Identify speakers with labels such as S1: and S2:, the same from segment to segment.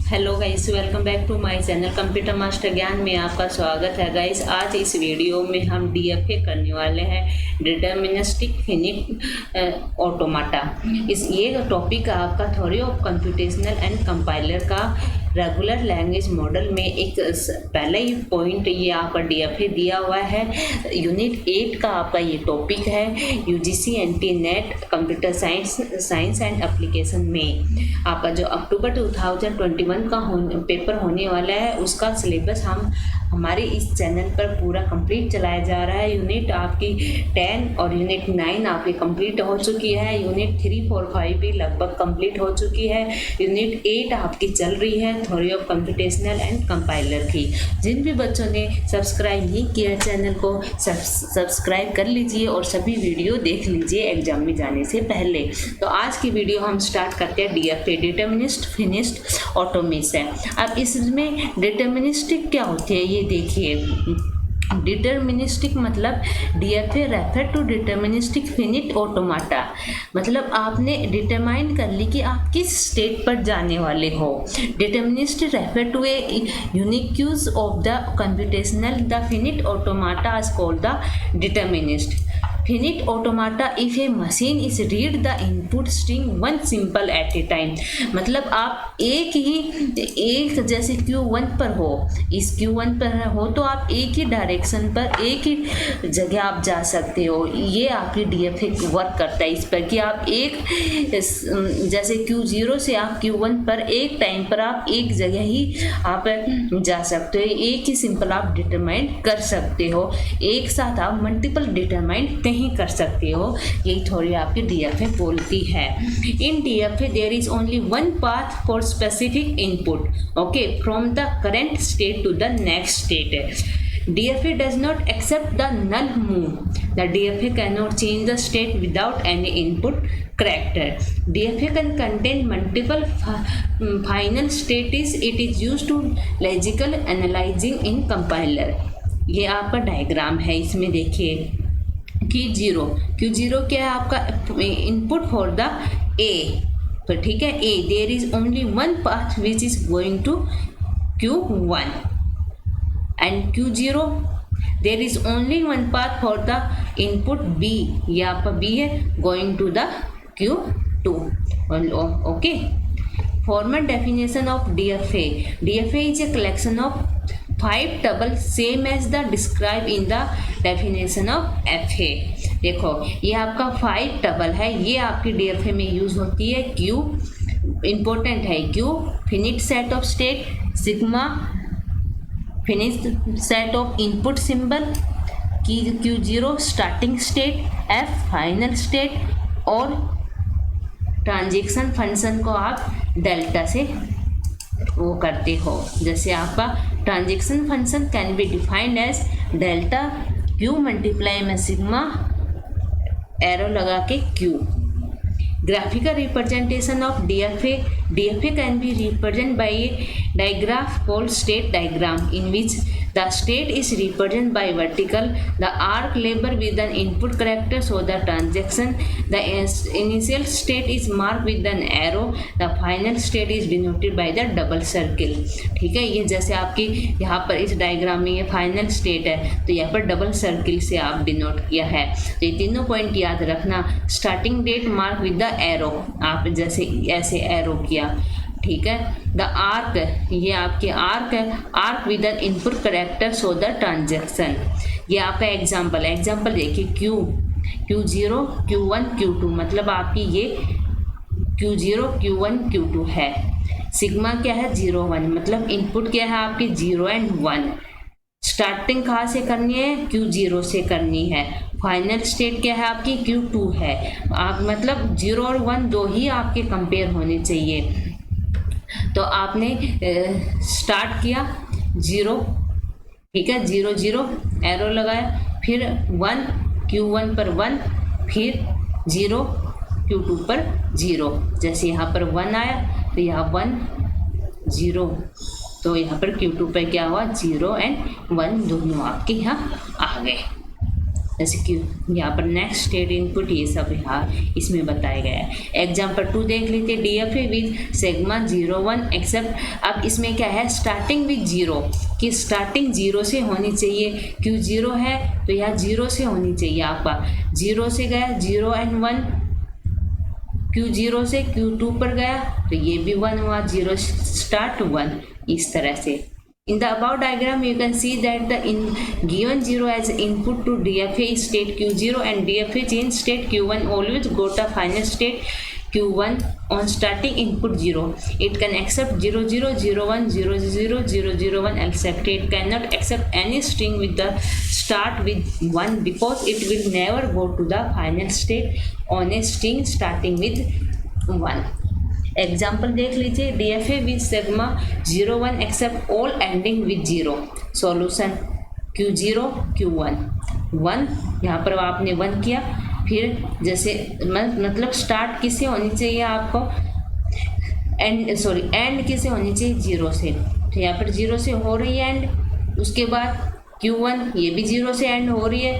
S1: Hello guys, welcome back to my channel computer master Gyan में आपका स्वागत है गाइस। आज इस वीडियो में हम डीएफए करने वाले हैं, डिटर्मिनिस्टिक फिनिट ऑटोमाटा। ये टॉपिक आपका theory of computational and compiler का रेगुलर लैंग्वेज मॉडल में एक पहला ही पॉइंट ये आपका डीएफए दिया हुआ है। यूनिट 8 का आपका ये टॉपिक है। UGC NT net computer science and application में आपका जो अक्टूबर 2021 का पेपर होने वाला है, उसका सिलेबस हमारे इस चैनल पर पूरा कंप्लीट चलाया जा रहा है। यूनिट आपकी 10 और यूनिट 9 आपकी कंप्लीट हो चुकी है। यूनिट 3, 4, 5 भी लगभग कंप्लीट हो चुकी है। यूनिट 8 आपकी चल रही है, theory of computational and compiler की। जिन भी बच्चों ने सब्सक्राइब नहीं किया चैनल को सब्सक्राइब कर लीजिए और सभी वीडियो देख लीजिए एग्जाम में जाने से पहले। तो आज की वीडियो हम स्टार्ट करते हैं डीएफए, डिटर्मिनिस्ट फिनिश्ड ऑटोमेशन। अब इसमें डिटर्मिनिस्टिक क्या होती है ये देखिए। डिटर्मिनिस्टिक मतलब DFA refer to deterministic finite automata, मतलब आपने डिटरमाइन कर ली कि आप किस स्टेट पर जाने वाले हो। Determinist refer to a unique use of the computational the finite automata is called the determinist finite automata if a machine is read the input string one symbol at a time, मतलब आप एक जैसे Q1 पर हो, इस Q1 पर हो तो आप एक ही डायरेक्शन पर एक ही जगह आप जा सकते हो। ये आपकी डीएफए वर्क करता है इस पर कि आप एक जैसे Q0 से आप Q1 पर एक टाइम पर आप एक जगह ही आप जा सकते हो। एक ही सिंपल आप डिटरमाइन कर सकते हो, एक साथ आप मल्टीपल डिटरमाइन नहीं कर सकते हो। यही थ्योरी आपकी डीएफए बोलती है। In DFA there is only one path for specific input, okay, from the current state to the next state. DFA does not accept the null move. The DFA cannot change the state without any input character. DFA can contain multiple final states. It is used to logical analyzing in compiler. ये आपका diagram है, इसमें देखिए Q0 क्या है आपका input for the A, तो ठीक है A, there is only one path which is going to Q1 and Q0 there is only one path for the input B, ये आपका B है, going to the Q2. Okay, formal definition of DFA. DFA is a collection of 5 tuples same as the described in the definition of FA. देखो ये आपका 5 stubble है, ये आपकी DFA में यूज होती है। Q इम्पोर्टेंट है, Q finite set of state, sigma finished set of input symbol, Q0 starting state, F final state, और ट्रांजैक्शन फंक्शन को आप डेल्टा से वो करते हो। जैसे आपका transaction function can be defined as delta Q multiply में सिग्मा एरो लगा के Q. Graphical representation of DFA. DFA can be represented by a diagram called state diagram, in which the state is represented by vertical. The arc label with an input character so the transaction. The initial state is marked with an arrow. The final state is denoted by the double circle. ठीक है, ये जैसे आपकी यहाँ पर इस diagram में ये फाइनल स्टेट है, तो यहाँ पर डबल सर्किल से आप डिनोट किया है। तो ये तीनों पॉइंट याद रखना। Starting date mark with the arrow, आप जैसे ऐसे एरो किया, ठीक है। द आर्क, ये आपके आर्क है, arc with N input character so the transaction. ये आपका एग्जाम्पल देखिए, Q0 Q1 Q2, मतलब आपकी ये Q0 Q1 Q2 है। सिग्मा क्या है 0 1, मतलब इनपुट क्या है आपकी 0 and 1। स्टार्टिंग कहाँ से करनी है, Q0 से करनी है। फाइनल स्टेट क्या है आपकी Q2 है। आप मतलब 0 और 1 दो ही आपके कंपेयर होने चाहिए। तो आपने स्टार्ट किया 0, ठीक है, 0 0 एरो लगाया, फिर 1 Q1 पर 1, फिर 0 Q2 पर 0। जैसे यहाँ पर 1 आया तो यहाँ 1 0, तो यहाँ पर Q2 पर क्या हुआ 0 and 1 दोनों आपके यहाँ आ गए। जैसे कि यहाँ पर नेक्स्ट स्टेट इनपुट ये सब यहाँ इसमें बताया गया है। एग्जाम्पल 2 देख लेते हैं, DFA विद सिग्मा 01 एक्सेप्ट। अब इसमें क्या है, स्टार्टिंग विद 0 कि स्टार्टिंग 0 से होनी चाहिए। Q 0 है तो यहाँ 0 से होनी चाहिए आपका, 0 से गया 0 and 1, Q 0 से Q 2 पर गया तो ये भी 1 हुआ, 0 start 1, इस तरह से। In the above diagram, you can see that the given 0 as input to DFA state Q0 and DFA change state Q1 always go to final state Q1 on starting input 0. It can accept 0, 0, 0, 1, 0, 0, 0, 0, 1, except it cannot accept any string with the start with 1 because it will never go to the final state on a string starting with 1. Example देख लीजिए, DFA with sigma 01 accept all ending with 0। Solution Q0 Q1 1, यहाँ पर आपने 1 किया, फिर जैसे मतलब start किससे होनी चाहिए आपको, एंड किससे होनी चाहिए 0 से, तो यहाँ पर 0 से हो रही है एंड, उसके बाद Q1 ये भी 0 से एंड हो रही है,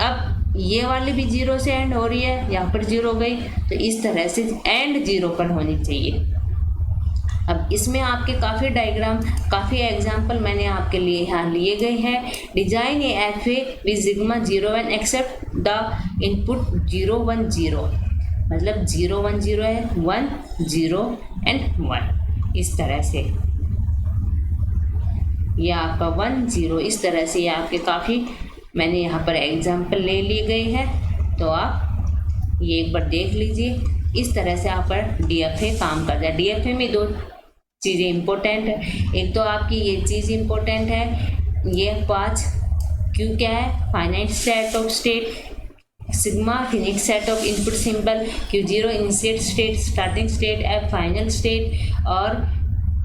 S1: अब ये वाली भी 0 से एंड हो रही है, यहाँ पर 0 गई, तो इस तरह से एंड 0 पर होनी चाहिए। अब इसमें आपके काफ़ी डायग्राम, काफ़ी एग्जाम्पल मैंने आपके लिए यहाँ लिए गए हैं। Design a FA with sigma 01 accept the input 0 1 0, मतलब 0 1 0 है, 1 0 and 1, इस तरह से ये आपका 1 0, इस तरह से ये आपके काफ़ी मैंने यहाँ पर एग्जाम्पल ले लिए गए हैं, तो आप ये एक बार देख लीजिए। इस तरह से आप पर DFA काम करता है। DFA में 2 चीज़ें इम्पोर्टेंट है, एक तो आपकी ये चीज़ इम्पोर्टेंट है, ये 5 Q क्या है, finite set of state, sigma finite set of input symbol, Q0 initiate state, starting state, F final state, और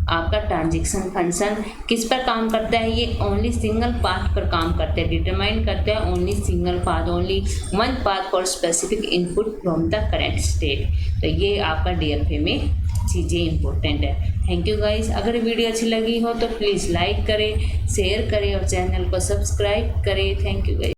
S1: आपका ट्रांजैक्शन फंक्शन किस पर काम करता है, ये ओनली सिंगल पाथ पर काम करते हैं, डिटरमाइन करते हैं only single path, only one path for specific input from the current state. तो ये आपका DFA में चीज़ें इंपॉर्टेंट है। Thank you guys. अगर वीडियो अच्छी लगी हो तो प्लीज़ लाइक करें, शेयर करें और चैनल को सब्सक्राइब करें। Thank you guys.